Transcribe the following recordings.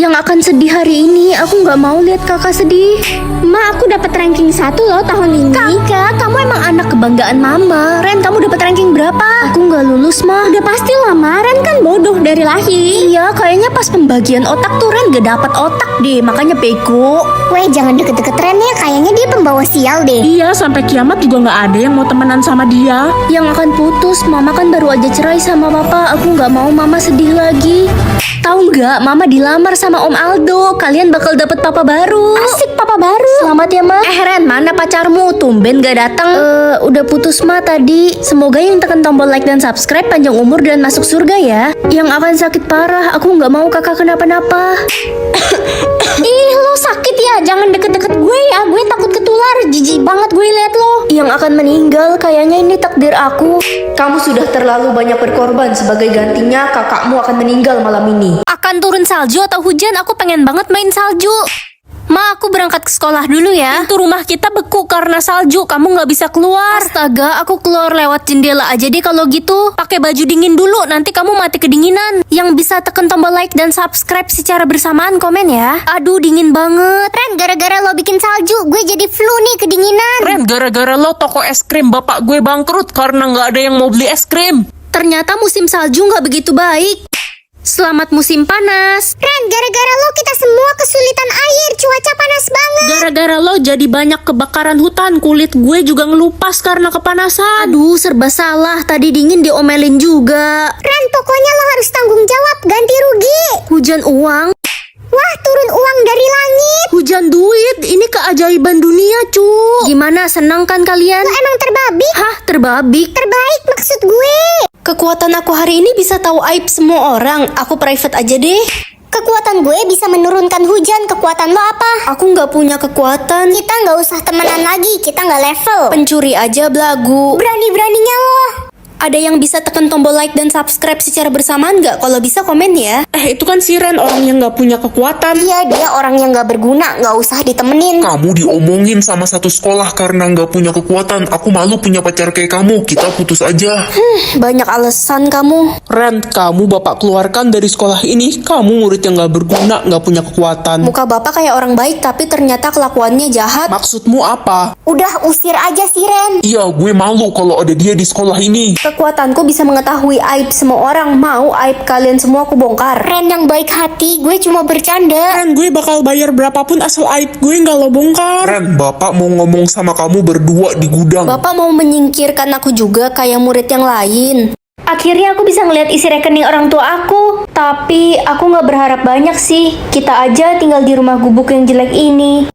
yang akan sedih hari ini. Aku nggak mau lihat kakak sedih. Ma, aku dapat ranking 1 loh tahun ini. Kakak, kamu emang anak kebanggaan mama. Ren, kamu dapat ranking berapa? Aku nggak lulus, Ma. Udah pasti lah, Ma. Ren kan bodoh dari lahir. Iya, kayaknya pas pembagian otak tuh Ren gak dapat otak deh, makanya bego. Weh, jangan deket-deket Ren ya. Kayaknya dia pembawa sial deh. Iya, sampai kiamat juga nggak ada yang mau temenan sama dia. Yang akan putus, mama kan baru aja cerai sama papa. Aku nggak mau mama sedih lagi. Tahu nggak, mama dilamar sama Om Aldo. Kalian bakal dapet papa baru. Asik, papa baru. Selamat ya, Ma. Ren, mana pacarmu? Tumben gak datang. Udah putus, Ma, tadi. Semoga yang tekan tombol like dan subscribe panjang umur dan masuk surga ya. Yang akan sakit parah. Aku nggak mau kakak kenapa-napa. Ih, lo sakit ya. Jangan deket-deket gue ya. Gue takut ketular. Jijik banget gue liat lo. Yang akan meninggal, kayaknya ini takdir aku. Kamu sudah terlalu banyak berkorban. Sebagai gantinya, kakakmu akan meninggal malam ini. Akan turun salju atau hujan? Aku pengen banget main salju. Ma, aku berangkat ke sekolah dulu ya. Pintu rumah kita beku karena salju. Kamu nggak bisa keluar. Astaga, aku keluar lewat jendela aja deh kalau gitu. Pakai baju dingin dulu, nanti kamu mati kedinginan. Yang bisa tekan tombol like dan subscribe secara bersamaan, komen ya. Aduh, dingin banget. Ren, gara-gara lo bikin salju, gue jadi flu nih, kedinginan. Ren, gara-gara lo toko es krim bapak gue bangkrut karena nggak ada yang mau beli es krim. Ternyata musim salju nggak begitu baik. Selamat musim panas. Ren, gara-gara lo kita semua kesulitan air. Cuaca panas banget. Gara-gara lo jadi banyak kebakaran hutan, kulit gue juga ngelupas karena kepanasan. Aduh, serba salah. Tadi dingin diomelin juga. Ren, pokoknya lo harus tanggung jawab, ganti rugi. Hujan uang. Wah, turun uang dari langit. Hujan duit, ini keajaiban dunia, cu. Gimana, senang kan kalian? Lo emang terbabik. Hah, terbabik? Terbaik maksud gue. Kekuatan aku hari ini bisa tahu aib semua orang. Aku private aja deh. Kekuatan gue bisa menurunkan hujan. Kekuatan lo apa? Aku nggak punya kekuatan. Kita nggak usah temenan lagi. Kita nggak level. Pencuri aja belagu. Berani-beraninya lo. Ada yang bisa tekan tombol like dan subscribe secara bersamaan nggak? Kalau bisa komen ya. Itu kan si Ren, orang yang nggak punya kekuatan. Iya, dia orang yang nggak berguna. Nggak usah ditemenin. Kamu diomongin sama satu sekolah karena nggak punya kekuatan. Aku malu punya pacar kayak kamu. Kita putus aja. Banyak alasan kamu. Ren, kamu bapak keluarkan dari sekolah ini. Kamu murid yang nggak berguna, nggak punya kekuatan. Muka bapak kayak orang baik tapi ternyata kelakuannya jahat. Maksudmu apa? Udah usir aja si Ren. Iya, gue malu kalau ada dia di sekolah ini. Kekuatanku bisa mengetahui aib semua orang. Mau aib kalian semua aku bongkar. Ren yang baik hati. Gue cuma bercanda. Ren, gue bakal bayar berapapun asal aib gue nggak lo bongkar. Ren, bapak mau ngomong sama kamu berdua di gudang. Bapak mau menyingkirkan aku juga kayak murid yang lain. Akhirnya aku bisa ngeliat isi rekening orang tua aku. Tapi aku nggak berharap banyak sih. Kita aja tinggal di rumah gubuk yang jelek ini.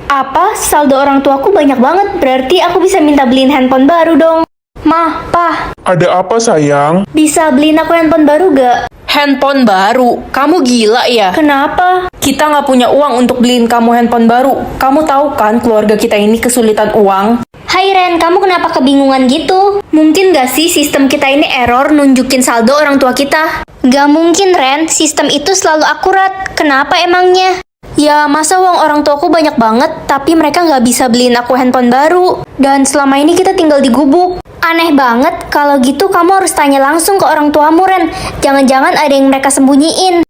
Apa? Saldo orang tuaku banyak banget. Berarti aku bisa minta beliin handphone baru dong. Mah, Pah, Ada apa sayang? bisa beliin aku handphone baru gak? Handphone baru? Kamu gila ya? Kenapa? Kita nggak punya uang untuk beliin kamu handphone baru. Kamu tahu kan keluarga kita ini kesulitan uang? Hai Ren, kamu kenapa kebingungan gitu? Mungkin gak sih sistem kita ini error nunjukin saldo orang tua kita? Gak mungkin Ren, sistem itu selalu akurat. Kenapa emangnya? Ya, masa uang orang tuaku banyak banget, tapi mereka nggak bisa beliin aku handphone baru. Dan selama ini kita tinggal di gubuk. Aneh banget, kalau gitu kamu harus tanya langsung ke orang tuamu, Ren. Jangan-jangan ada yang mereka sembunyiin.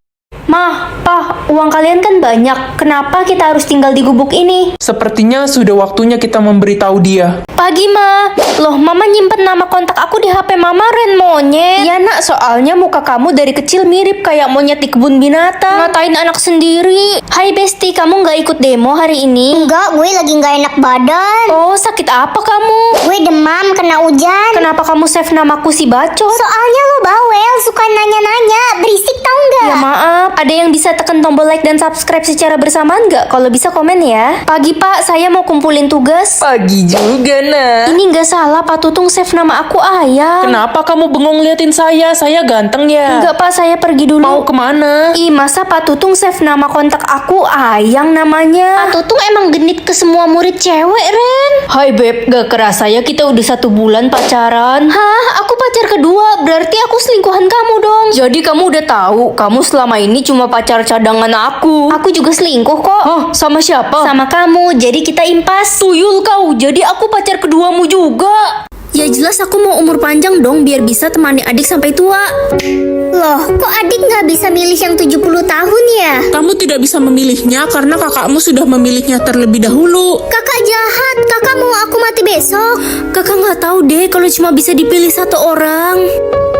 Mah, Pah, uang kalian kan banyak. Kenapa kita harus tinggal di gubuk ini? Sepertinya sudah waktunya kita memberitahu dia. Pagi, Ma. Loh, Mama nyimpen nama kontak aku di HP Mama, Ren, monyet. Iya, Nak, soalnya muka kamu dari kecil mirip kayak monyet di kebun binatang. Ngatain anak sendiri. Hai, Besti, kamu nggak ikut demo hari ini? Enggak, gue lagi nggak enak badan. Oh, sakit apa kamu? Gue demam, kena hujan. Kenapa kamu save namaku si bacot? Soalnya lo bawel, suka nanya-nanya. Berisik tau nggak? Ya maaf, ada yang bisa tekan tombol like dan subscribe secara bersamaan nggak? Kalau bisa komen ya. Pagi, Pak, saya mau kumpulin tugas. Pagi juga, nak. Ini nggak salah, Pak Tutung save nama aku Ayang. Kenapa kamu bengong liatin saya? Saya ganteng ya. Enggak, Pak, saya pergi dulu. Mau kemana? Ih, masa Pak Tutung save nama kontak aku Ayang namanya? Pak Tutung emang genit ke semua murid cewek, Ren. Hai Beb, gak kerasa ya kita udah 1 bulan pacaran. Hah? Aku pacar kedua, berarti aku selingkuhan kamu dong. Jadi kamu udah tahu, kamu selama ini cuma pacar cadangan aku. Aku juga selingkuh kok. Hah, sama siapa? Sama kamu, jadi kita impas. Tuyul kau, jadi aku pacar keduamu juga. Ya jelas aku mau umur panjang dong, biar bisa temani adik sampai tua. Loh, kok adik nggak bisa milih yang 70 tahun ya? memilihnya? Kamu tidak bisa memilihnya karena kakakmu sudah memilihnya terlebih dahulu. Kakak jahat, kakak mau aku mati besok. Kakak nggak tahu deh kalau cuma bisa dipilih satu orang.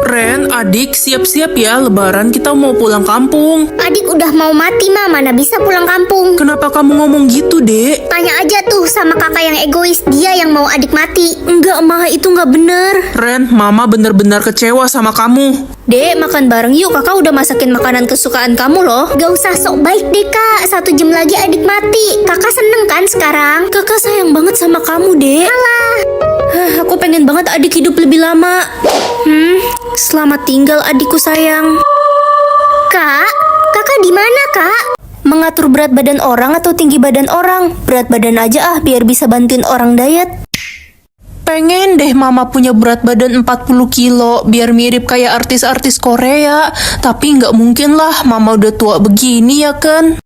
Ren, adik, siap-siap ya, lebaran kita mau pulang kampung. Adik udah mau mati mah, mana bisa pulang kampung. Kenapa kamu ngomong gitu, Dek? Tanya aja tuh sama kakak yang egois, dia yang mau adik mati. Enggak, Ma, itu nggak bener. Ren, Mama benar-benar kecewa sama kamu. Dek, makan bareng yuk. Kakak udah masakin makanan kesukaan kamu loh. Gak usah sok baik deh kak, 1 jam lagi adik mati. Kakak seneng kan sekarang? Kakak sayang banget sama kamu, Dek. Alah, Aku pengen banget adik hidup lebih lama. Selamat tinggal adikku sayang. kak, kakak di mana kak? Mengatur berat badan orang atau tinggi badan orang? Berat badan aja biar bisa bantuin orang diet. Pengen deh mama punya berat badan 40 kilo biar mirip kayak artis-artis Korea. Tapi nggak mungkin lah, mama udah tua begini ya kan?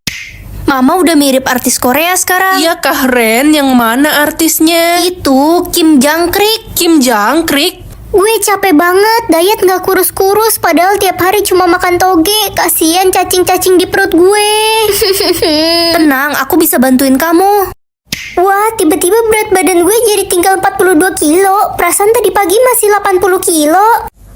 Mama udah mirip artis Korea sekarang. Iya kah Ren? Yang mana artisnya? Itu Kim Jangkrik. Kim Jangkrik? Gue capek banget, diet gak kurus-kurus, padahal tiap hari cuma makan toge. Kasian cacing-cacing di perut gue. Tenang, aku bisa bantuin kamu. Wah, tiba-tiba berat badan gue jadi tinggal 42 kilo. Perasaan tadi pagi masih 80 kilo.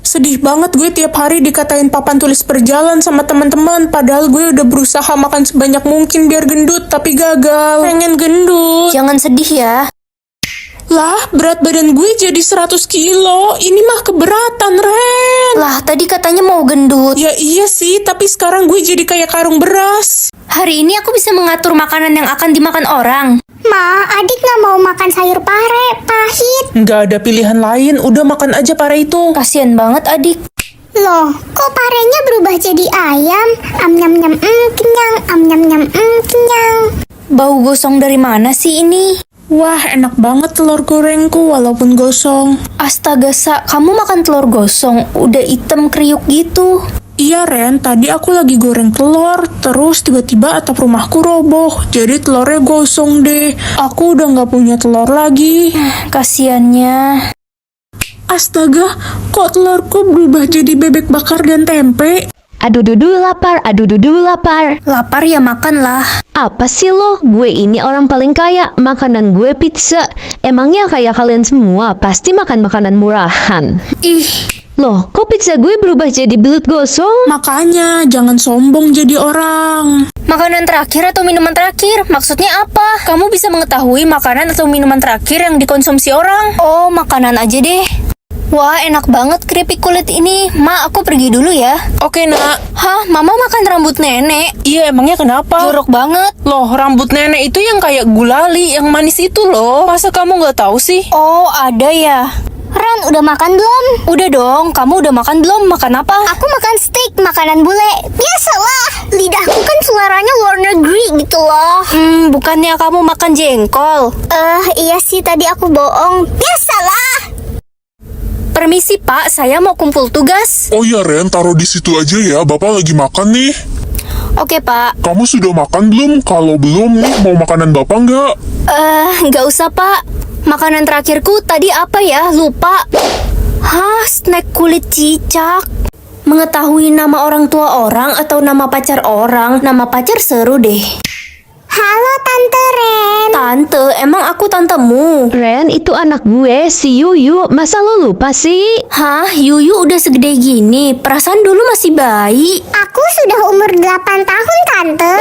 Sedih banget gue tiap hari dikatain papan tulis perjalan sama teman-teman. Padahal gue udah berusaha makan sebanyak mungkin biar gendut, tapi gagal. Pengen gendut. Jangan sedih ya. Lah, berat badan gue jadi 100 kilo. Ini mah keberatan, Ren. Lah, tadi katanya mau gendut. Ya iya sih, tapi sekarang gue jadi kayak karung beras. Hari ini aku bisa mengatur makanan yang akan dimakan orang. Ma, adik gak mau makan sayur pare, pahit. Nggak ada pilihan lain, udah makan aja pare itu. Kasian banget adik. Loh, kok parenya berubah jadi ayam? Nyam-nyam, kenyang. Nyam-nyam, kenyang. Bau gosong dari mana sih ini? Wah, enak banget telur gorengku walaupun gosong. Astaga, Sa, kamu makan telur gosong, udah hitam kriuk gitu. Iya Ren, tadi aku lagi goreng telur, terus tiba-tiba atap rumahku roboh, jadi telurnya gosong deh. Aku udah nggak punya telur lagi. Kasiannya. Astaga, kok telurku berubah jadi bebek bakar dan tempe? Aduh dudu lapar, aduh dudu lapar. Lapar ya makan lah. Apa sih lo? Gue ini orang paling kaya, makanan gue pizza. Emangnya kayak kalian semua pasti makan makanan murahan. Ih, Loh, kok pizza gue berubah jadi belut gosong? Makanya, jangan sombong jadi orang. makanan terakhir atau minuman terakhir? Maksudnya apa? Kamu bisa mengetahui makanan atau minuman terakhir yang dikonsumsi orang? Oh, makanan aja deh. Wah, enak banget keripik kulit ini. Ma, aku pergi dulu ya. Oke nak. Hah, Mama makan rambut nenek? Iya emangnya kenapa? Jorok banget. Loh, rambut nenek itu yang kayak gulali, yang manis itu loh. Masa kamu nggak tahu sih? Oh, ada ya. Ren, udah makan belum? Udah dong, kamu udah makan belum? Makan apa? Aku makan steak, makanan bule. Biasalah, lidahku kan suaranya luar negeri gitu loh. Bukannya kamu makan jengkol? Iya sih tadi aku bohong. Biasalah. Permisi Pak, saya mau kumpul tugas. Oh ya Ren, taruh di situ aja ya, Bapak lagi makan nih. Oke Pak. Kamu sudah makan belum? Kalau belum nih, mau makanan Bapak nggak? Nggak usah Pak. Makanan terakhirku tadi apa ya? Lupa. Hah, snack kulit cicak. Mengetahui nama orang tua orang atau nama pacar orang, nama pacar seru deh. Halo Tante Ren. Tante, emang aku tantemu? Ren, itu anak gue, si Yuyu. Masa lo lupa sih? Hah, Yuyu udah segede gini. Perasaan dulu masih bayi. Aku sudah umur 8 tahun Tante.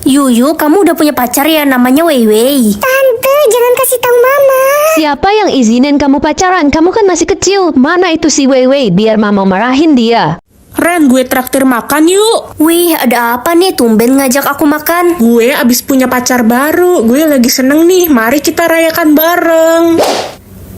Yuyu, kamu udah punya pacar ya, namanya Weiwei. Tante, jangan kasih tahu Mama. Siapa yang izinin kamu pacaran? Kamu kan masih kecil. Mana itu si Weiwei biar mama marahin dia? Ren, gue traktir makan yuk. Wih, ada apa nih? Tumben ngajak aku makan. Gue abis punya pacar baru. Gue lagi seneng nih. Mari kita rayakan bareng.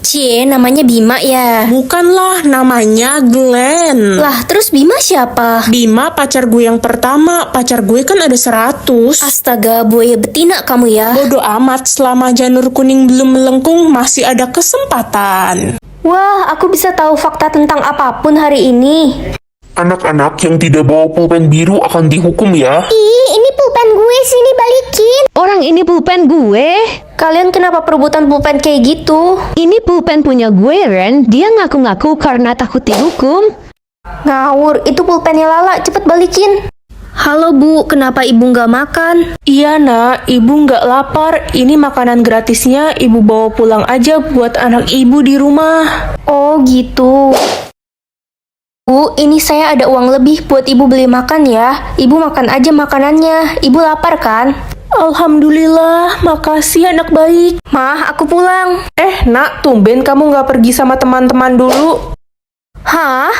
Cie, namanya Bima ya? Bukanlah, namanya Glenn. Lah, terus Bima siapa? Bima pacar gue yang pertama. Pacar gue kan ada 100. Astaga, buaya betina kamu ya. Bodoh amat, selama janur kuning belum melengkung, masih ada kesempatan. Wah, aku bisa tahu fakta tentang apapun hari ini. Anak-anak yang tidak bawa pulpen biru akan dihukum ya. Ih, ini pulpen gue, sini balikin. Orang ini pulpen gue. Kalian kenapa perebutan pulpen kayak gitu? Ini pulpen punya gue, Ren. Dia ngaku-ngaku karena takut dihukum. Ngawur, itu pulpennya Lala, cepet balikin. Halo Bu, kenapa Ibu nggak makan? Iya nak, ibu nggak lapar. Ini makanan gratisnya, ibu bawa pulang aja buat anak ibu di rumah. Oh gitu. Bu, ini saya ada uang lebih buat Ibu beli makan ya. Ibu makan aja makanannya. Ibu lapar kan? Alhamdulillah, makasih anak baik. Mah, aku pulang. Nak, tumben kamu nggak pergi sama teman-teman dulu. Hah?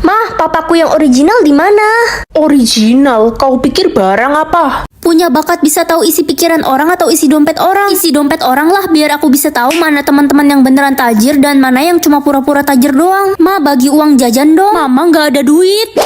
Mah, papaku yang original di mana? Original? Kau pikir barang apa? Punya bakat bisa tahu isi pikiran orang atau isi dompet orang? Isi dompet orang lah, biar aku bisa tahu mana teman-teman yang beneran tajir dan mana yang cuma pura-pura tajir doang. Ma, bagi uang jajan dong. Mama nggak ada duit.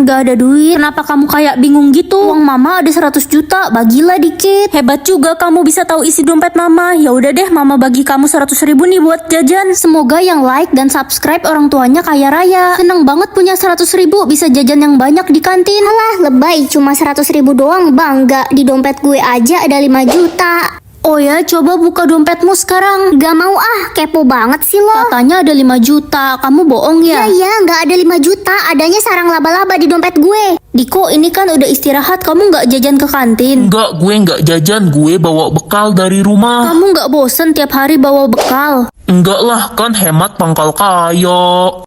Gak ada duit. Kenapa kamu kayak bingung gitu? Uang mama ada 100 juta, bagilah dikit. Hebat juga kamu bisa tahu isi dompet mama. Ya udah deh, mama bagi kamu 100.000 nih buat jajan. Semoga yang like dan subscribe orang tuanya kaya raya. Seneng banget punya 100.000, bisa jajan yang banyak di kantin. Alah, lebay, cuma 100.000 doang, bangga. Di dompet gue aja ada 5 juta. Oh ya, coba buka dompetmu sekarang. Gak mau ah, kepo banget sih lo. Katanya ada 5 juta, kamu bohong ya? Iya, gak ada 5 juta, adanya sarang laba-laba di dompet gue. Diko, ini kan udah istirahat, kamu nggak jajan ke kantin? Enggak, gue nggak jajan, gue bawa bekal dari rumah. Kamu nggak bosen tiap hari bawa bekal? Enggak lah, kan hemat pangkal kayo.